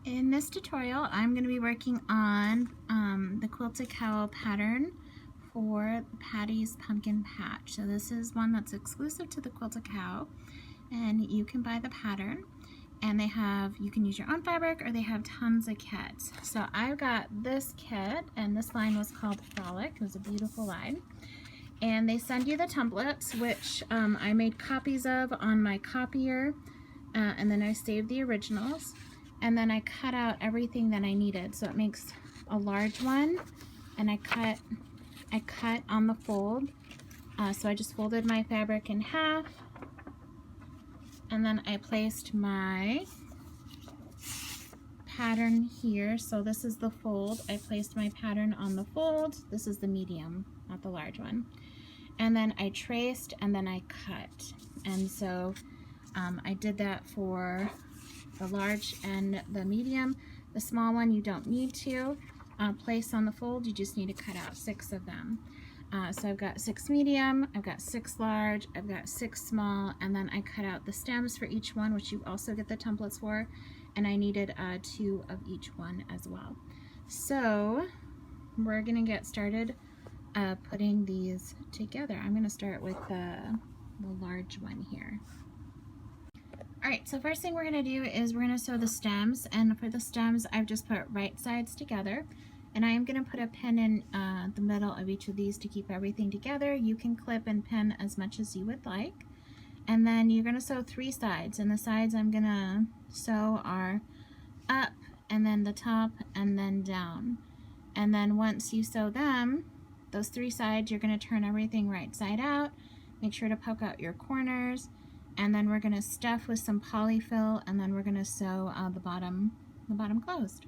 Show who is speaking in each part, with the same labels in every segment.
Speaker 1: In this tutorial, I'm going to be working on the Quilted Cow pattern for Patty's Pumpkin Patch. So this is one that's exclusive to the Quilted Cow, and you can buy the pattern. And you can use your own fabric, or they have tons of kits. So I've got this kit, and this line was called Frolic. It was a beautiful line. And they send you the templates, which I made copies of on my copier, and then I saved the originals. And then I cut out everything that I needed. So it makes a large one, and I cut on the fold. So I just folded my fabric in half, and then I placed my pattern here. So this is the fold. I placed my pattern on the fold. This is the medium, not the large one. And then I traced, and then I cut. And so I did that for the large and the medium. The small one you don't need to place on the fold. You just need to cut out 6 of them. So I've got 6 medium, I've got 6 large, I've got 6 small, and then I cut out the stems for each one, which you also get the templates for, and I needed 2 of each one as well. So we're gonna get started putting these together. I'm gonna start with the large one here. Alright, so first thing we're going to do is we're going to sew the stems, and for the stems I've just put right sides together, and I am going to put a pin in the middle of each of these to keep everything together. You can clip and pin as much as you would like, and then you're going to sew 3 sides, and the sides I'm going to sew are up, and then the top, and then down. And then once you sew them, those 3 sides, you're going to turn everything right side out. Make sure to poke out your corners. And then we're going to stuff with some polyfill, and then we're going to sew the bottom closed.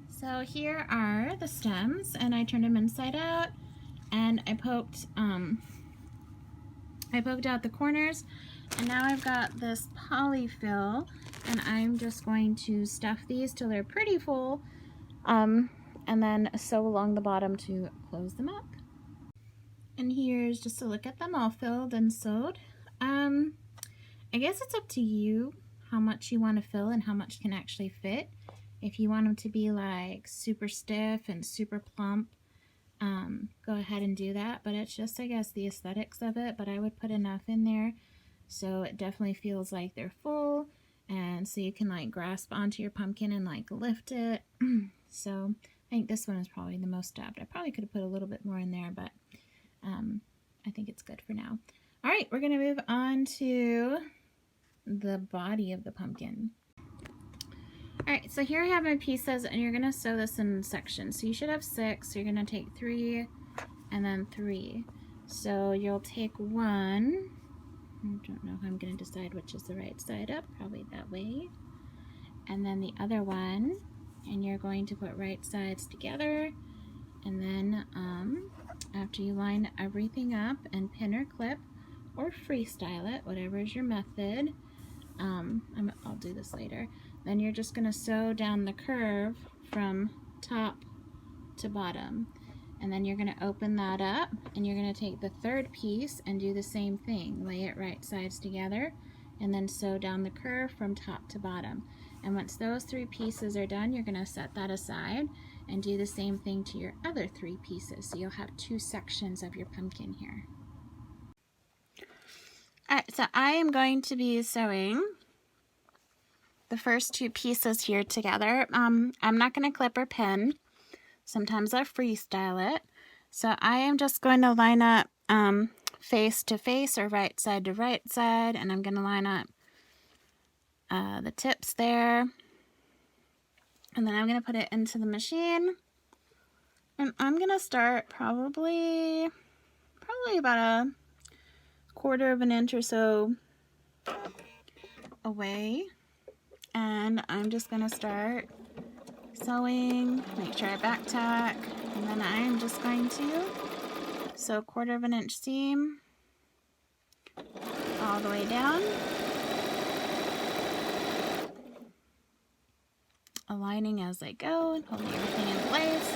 Speaker 1: So here are the stems, and I turned them inside out, and I poked out the corners, and now I've got this polyfill, and I'm just going to stuff these till they're pretty full, and then sew along the bottom to close them up. And here's just a look at them all filled and sewed. I guess it's up to you how much you want to fill and how much can actually fit. If you want them to be like super stiff and super plump, go ahead and do that, but it's just, I guess, the aesthetics of it. But I would put enough in there so it definitely feels like they're full, and so you can like grasp onto your pumpkin and like lift it. So I think this one is probably the most stuffed. I probably could have put a little bit more in there, but I think it's good for now. All right, we're going to move on to the body of the pumpkin. All right, so here I have my pieces, and you're going to sew this in sections. So you should have 6. So you're going to take 3 and then 3. So you'll take 1. I don't know if I'm going to decide which is the right side up. Probably that way. And then the other one, and you're going to put right sides together. And then after you line everything up and pin or clip or freestyle it, whatever is your method, I'll do this later, then you're just going to sew down the curve from top to bottom, and then you're going to open that up, and you're going to take the 3rd piece and do the same thing, lay it right sides together, and then sew down the curve from top to bottom. And once those 3 pieces are done, you're going to set that aside and do the same thing to your other 3 pieces. So you'll have 2 sections of your pumpkin here. Alright, so I am going to be sewing the first 2 pieces here together. I'm not going to clip or pin. Sometimes I freestyle it. So I am just going to line up face to face or right side to right side, and I'm going to line up the tips there, and then I'm going to put it into the machine, and I'm going to start probably about a 1/4 of an inch or so away, and I'm just going to start sewing, make sure I back tack, and then I'm just going to sew 1/4 of an inch seam all the way down, aligning as I go and holding everything in place.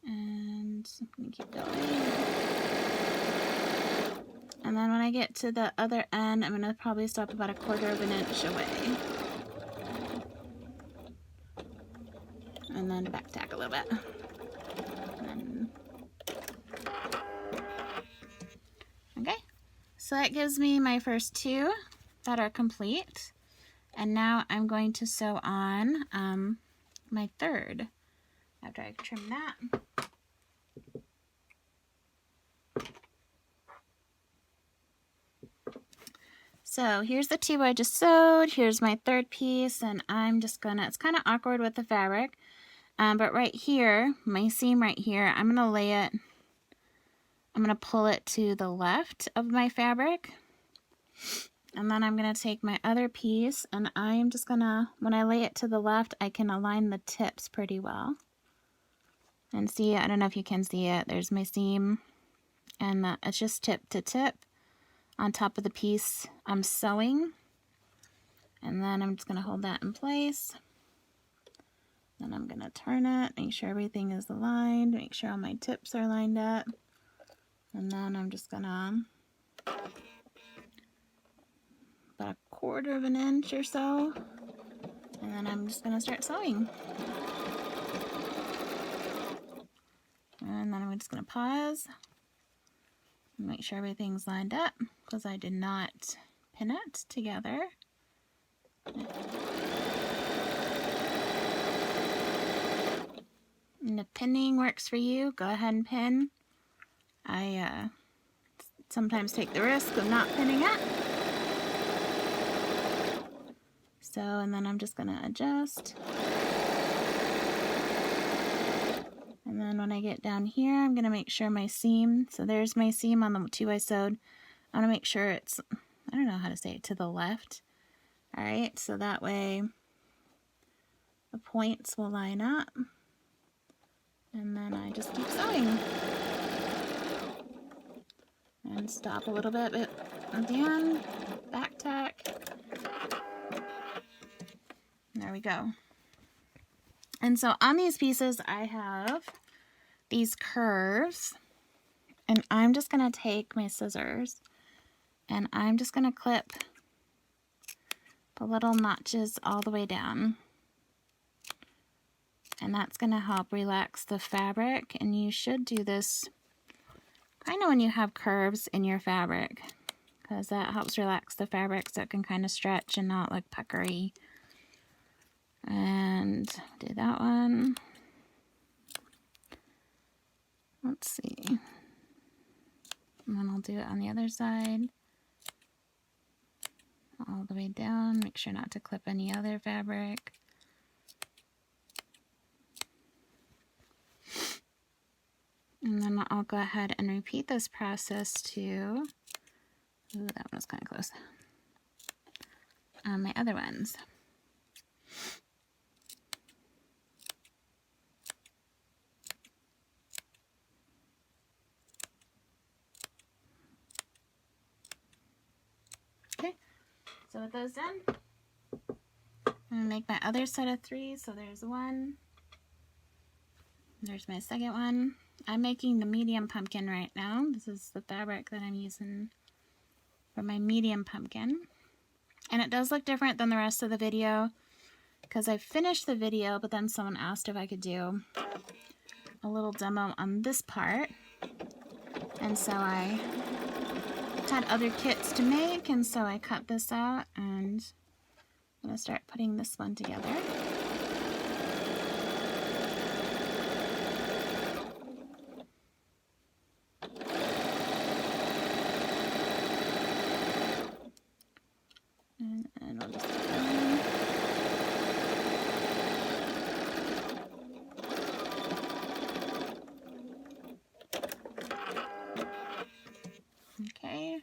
Speaker 1: And I'm going to keep going. And then when I get to the other end, I'm going to probably stop about 1/4 of an inch away. And then back tack a little bit. Okay, so that gives me my first 2 that are complete. And now I'm going to sew on my 3rd after I trim that. So here's the 2 I just sewed. Here's my 3rd piece, and I'm just gonna, it's kind of awkward with the fabric, but right here, my seam right here, I'm gonna lay it, I'm gonna pull it to the left of my fabric. And then I'm gonna take my other piece, and I'm just gonna, when I lay it to the left, I can align the tips pretty well. And see, I don't know if you can see it, there's my seam, and it's just tip to tip on top of the piece I'm sewing. And then I'm just gonna hold that in place. Then I'm gonna turn it, make sure everything is aligned, make sure all my tips are lined up. And then I'm just gonna, about 1/4 of an inch or so, and then I'm just gonna start sewing. And then I'm just gonna pause and make sure everything's lined up, because I did not pin it together. And if pinning works for you, go ahead and pin. I sometimes take the risk of not pinning it. So, and then I'm just gonna adjust. And then when I get down here, I'm gonna make sure my seam, so there's my seam on the 2 I sewed. I wanna make sure it's, I don't know how to say it, to the left. All right, so that way the points will line up. And then I just keep sewing. And stop a little bit at the end, back tack. There we go. And so on these pieces, I have these curves, and I'm just gonna take my scissors and I'm just gonna clip the little notches all the way down. And that's gonna help relax the fabric, and you should do this kind of when you have curves in your fabric, because that helps relax the fabric so it can kind of stretch and not look puckery. And do that one. Let's see. And then I'll do it on the other side. All the way down. Make sure not to clip any other fabric. And then I'll go ahead and repeat this process to, ooh, that one was kind of close, on my other ones. Okay, so with those done, I'm going to make my other set of 3. So there's 1, there's my second one. I'm making the medium pumpkin right now. This is the fabric that I'm using for my medium pumpkin. And it does look different than the rest of the video, because I finished the video, but then someone asked if I could do a little demo on this part. And so I had other kits to make, and so I cut this out, and I'm going to start putting this one together. And I'll just keep going. Okay.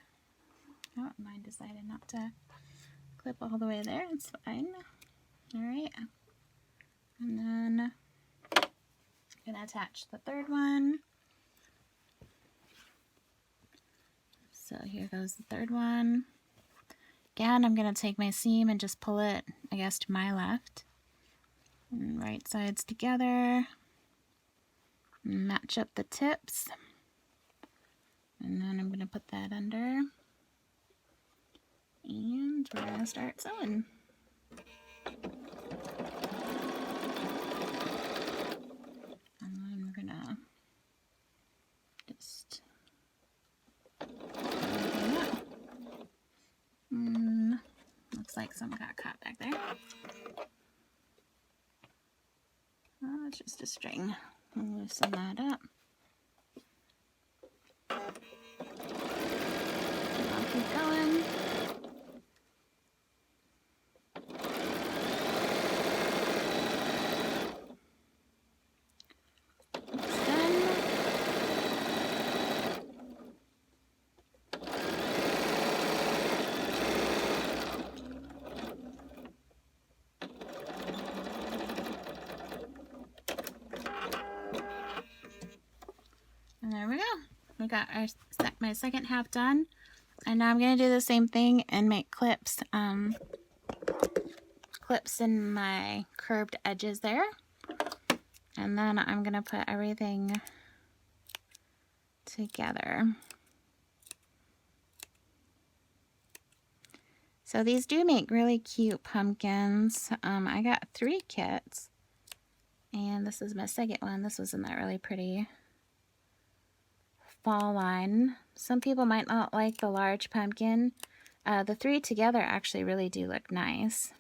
Speaker 1: Oh, mine decided not to clip all the way there. It's fine. Alright. And then I'm going to attach the 3rd one. So here goes the 3rd one. Again, I'm going to take my seam and just pull it, I guess, to my left. And right sides together. Match up the tips. And then I'm going to put that under. and we're gonna start sewing. And then we're gonna just looks like some got caught back there. Oh, it's just a string. I'll loosen that up. I'll keep going. And there we go. We got my second half done. And now I'm going to do the same thing and make clips. Clips in my curved edges there. And then I'm going to put everything together. So these do make really cute pumpkins. I got 3 kits. And this is my second one. This was in that really pretty fall line. Some people might not like the large pumpkin. The 3 together actually really do look nice.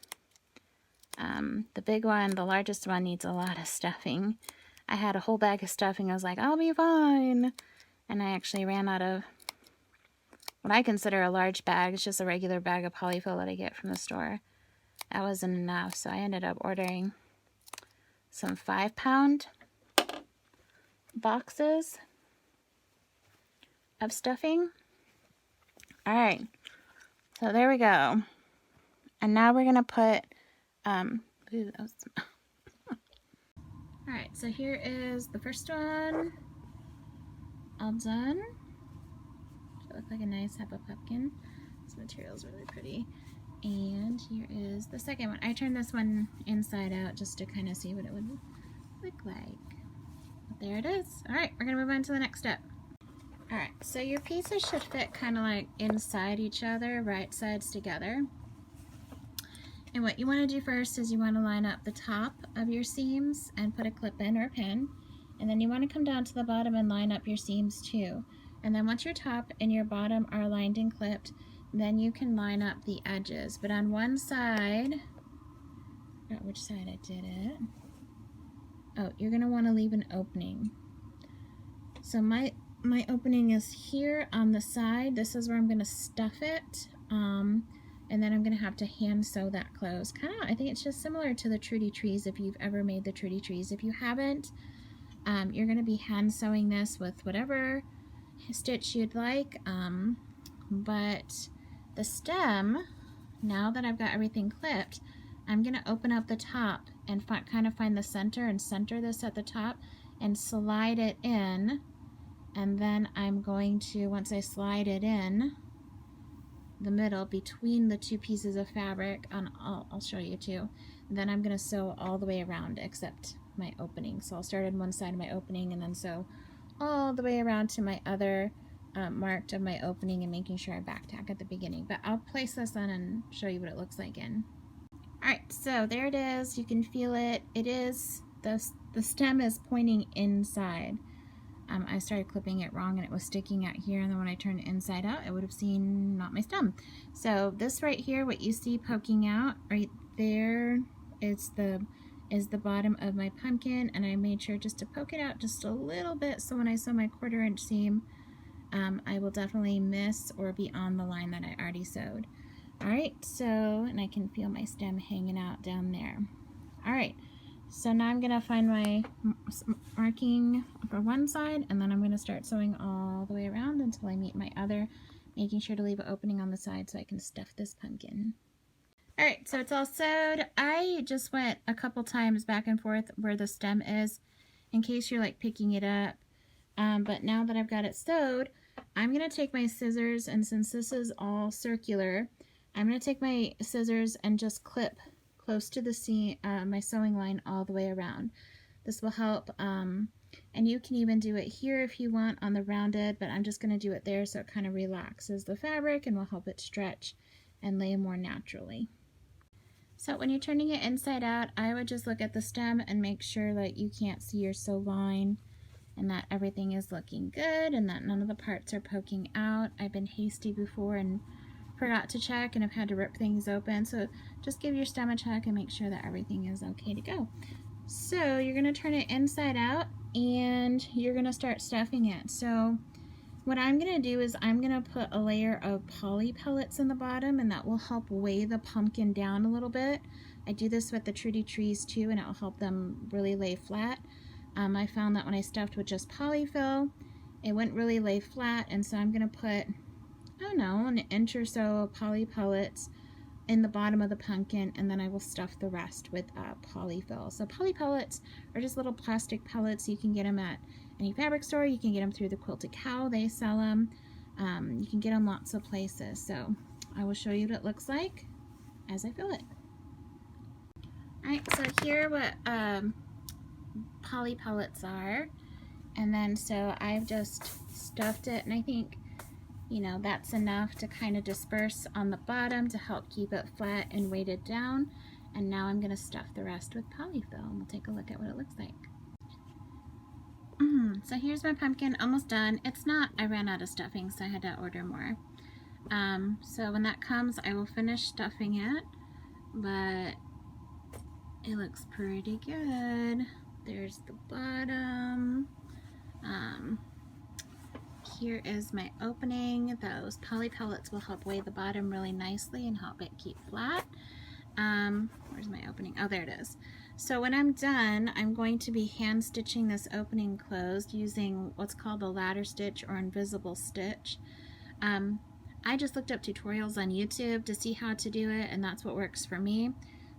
Speaker 1: The big one, the largest one, needs a lot of stuffing. I had a whole bag of stuffing. I was like, I'll be fine. And I actually ran out of what I consider a large bag. It's just a regular bag of polyfill that I get from the store. That wasn't enough, so I ended up ordering some 5-pound boxes of stuffing. All right, so there we go. And now we're gonna put, ooh, that was all right, so here is the first one, all done. It looks like a nice type of pumpkin. This material is really pretty. And here is the second one. I turned this one inside out just to kind of see what it would look like. But there it is. All right, we're gonna move on to the next step. All right, so your pieces should fit kind of like inside each other, right sides together. And what you want to do first is you want to line up the top of your seams and put a clip in or a pin. And then you want to come down to the bottom and line up your seams too. And then once your top and your bottom are lined and clipped, then you can line up the edges. But on one side, I forgot which side I did it. Oh, you're going to want to leave an opening. So my opening is here on the side. This is where I'm going to stuff it. And then I'm going to have to hand sew that closed. Kind of, I think it's just similar to the Trudy Trees if you've ever made the Trudy Trees. If you haven't, you're going to be hand sewing this with whatever stitch you'd like. But the stem, now that I've got everything clipped, I'm going to open up the top and kind of find the center and center this at the top and slide it in. And then I'm going to, once I slide it in the middle between the 2 pieces of fabric, I'll show you too, and then I'm going to sew all the way around except my opening. So I'll start on one side of my opening and then sew all the way around to my other marked of my opening and making sure I back tack at the beginning. But I'll place this on and show you what it looks like in. Alright, so there it is. You can feel it. It is, the stem is pointing inside. I started clipping it wrong and it was sticking out here, and then when I turned it inside out, I would have seen not my stem. So this right here, what you see poking out right there is the bottom of my pumpkin, and I made sure just to poke it out just a little bit so when I sew my 1/4 inch seam, I will definitely miss or be on the line that I already sewed. Alright, so, and I can feel my stem hanging out down there. Alright. So now I'm going to find my marking for one side, and then I'm going to start sewing all the way around until I meet my other, making sure to leave an opening on the side so I can stuff this pumpkin. Alright, so it's all sewed. I just went a couple times back and forth where the stem is in case you're like picking it up. But now that I've got it sewed, I'm going to take my scissors, and since this is all circular, I'm going to take my scissors and just clip close to the seam, my sewing line all the way around. This will help, and you can even do it here if you want on the rounded, but I'm just going to do it there so it kind of relaxes the fabric and will help it stretch and lay more naturally. So when you're turning it inside out, I would just look at the stem and make sure that you can't see your sew line and that everything is looking good and that none of the parts are poking out. I've been hasty before and forgot to check and have had to rip things open. So just give your stem a check and make sure that everything is okay to go. So you're going to turn it inside out and you're going to start stuffing it. So what I'm going to do is I'm going to put a layer of poly pellets in the bottom, and that will help weigh the pumpkin down a little bit. I do this with the Trudy trees too, and it will help them really lay flat. I found that when I stuffed with just polyfill, it wouldn't really lay flat, and so I'm going to put, I don't know, an inch or so of poly pellets in the bottom of the pumpkin, and then I will stuff the rest with polyfill. So poly pellets are just little plastic pellets. You can get them at any fabric store. You can get them through the Quilted Cow. They sell them. You can get them lots of places. So I will show you what it looks like as I fill it. Alright, so here are what poly pellets are. And then so I've just stuffed it, and I think, you know, that's enough to kind of disperse on the bottom to help keep it flat and weighted down. And now I'm going to stuff the rest with polyfill, and we'll take a look at what it looks like. So here's my pumpkin, almost done. It's not, I ran out of stuffing, so I had to order more. So when that comes, I will finish stuffing it, but it looks pretty good. There's the bottom. Here is my opening. Those poly pellets will help weigh the bottom really nicely and help it keep flat. Where's my opening? Oh, there it is. So when I'm done, I'm going to be hand stitching this opening closed using what's called the ladder stitch or invisible stitch. I just looked up tutorials on YouTube to see how to do it, and that's what works for me.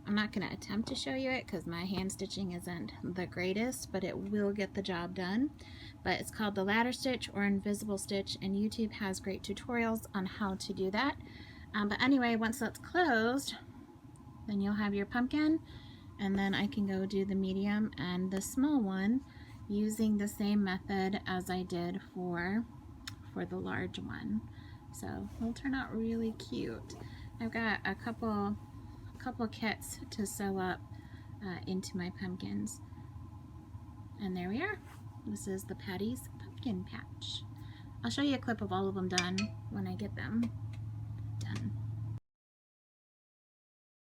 Speaker 1: I'm not going to attempt to show you it because my hand stitching isn't the greatest, but it will get the job done. But it's called the ladder stitch or invisible stitch, and YouTube has great tutorials on how to do that. But anyway, once that's closed, then you'll have your pumpkin, and then I can go do the medium and the small one using the same method as I did for the large one. So it'll turn out really cute. I've got a couple kits to sew up into my pumpkins. And there we are. This is the Patty's pumpkin patch. I'll show you a clip of all of them done when I get them done.